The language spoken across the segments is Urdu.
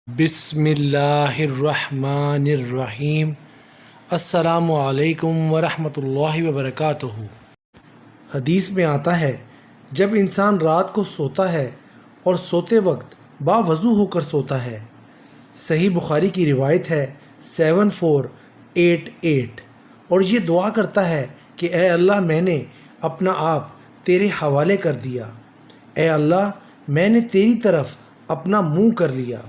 بسم اللہ الرحمن الرحیم۔ السلام علیکم ورحمۃ اللہ وبرکاتہ۔ حدیث میں آتا ہے جب انسان رات کو سوتا ہے اور سوتے وقت باوضو ہو کر سوتا ہے، صحیح بخاری کی روایت ہے 7488، اور یہ دعا کرتا ہے کہ اے اللہ میں نے اپنا آپ تیرے حوالے کر دیا، اے اللہ میں نے تیری طرف اپنا منہ کر لیا،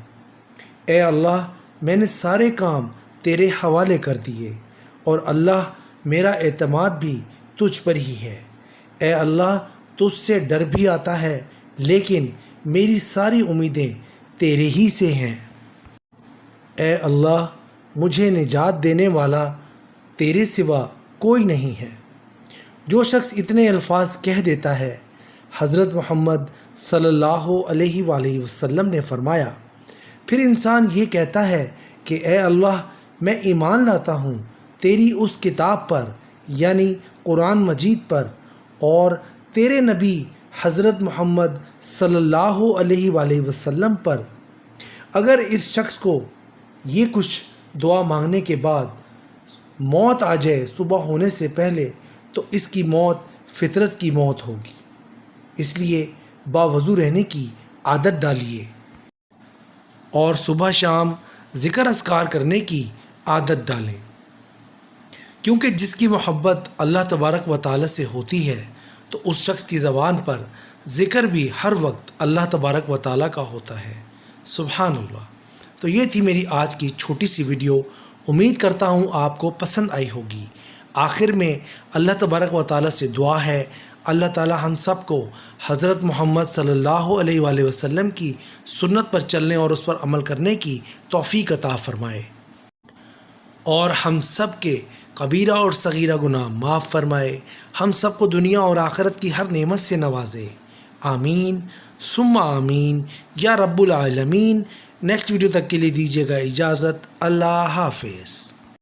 اے اللہ میں نے سارے کام تیرے حوالے کر دیے، اور اللہ میرا اعتماد بھی تجھ پر ہی ہے، اے اللہ تجھ سے ڈر بھی آتا ہے لیکن میری ساری امیدیں تیرے ہی سے ہیں، اے اللہ مجھے نجات دینے والا تیرے سوا کوئی نہیں ہے۔ جو شخص اتنے الفاظ کہہ دیتا ہے، حضرت محمد صلی اللہ علیہ وآلہ وسلم نے فرمایا، پھر انسان یہ کہتا ہے کہ اے اللہ میں ایمان لاتا ہوں تیری اس کتاب پر یعنی قرآن مجید پر اور تیرے نبی حضرت محمد صلی اللہ علیہ وآلہ وسلم پر۔ اگر اس شخص کو یہ کچھ دعا مانگنے کے بعد موت آ جائے صبح ہونے سے پہلے تو اس کی موت فطرت کی موت ہوگی، اس لیے باوضو رہنے کی عادت ڈالیے اور صبح شام ذکر اذکار کرنے کی عادت ڈالیں، کیونکہ جس کی محبت اللہ تبارک و تعالی سے ہوتی ہے تو اس شخص کی زبان پر ذکر بھی ہر وقت اللہ تبارک و تعالی کا ہوتا ہے۔ سبحان اللہ۔ تو یہ تھی میری آج کی چھوٹی سی ویڈیو، امید کرتا ہوں آپ کو پسند آئی ہوگی۔ آخر میں اللہ تبارک و تعالی سے دعا ہے اللہ تعالی ہم سب کو حضرت محمد صلی اللہ علیہ وآلہ وسلم کی سنت پر چلنے اور اس پر عمل کرنے کی توفیق عطا فرمائے، اور ہم سب کے کبیرہ اور صغیرہ گناہ معاف فرمائے، ہم سب کو دنیا اور آخرت کی ہر نعمت سے نوازے، آمین ثم آمین یا رب العالمین۔ نیکسٹ ویڈیو تک کے لیے دیجیے گا اجازت، اللہ حافظ۔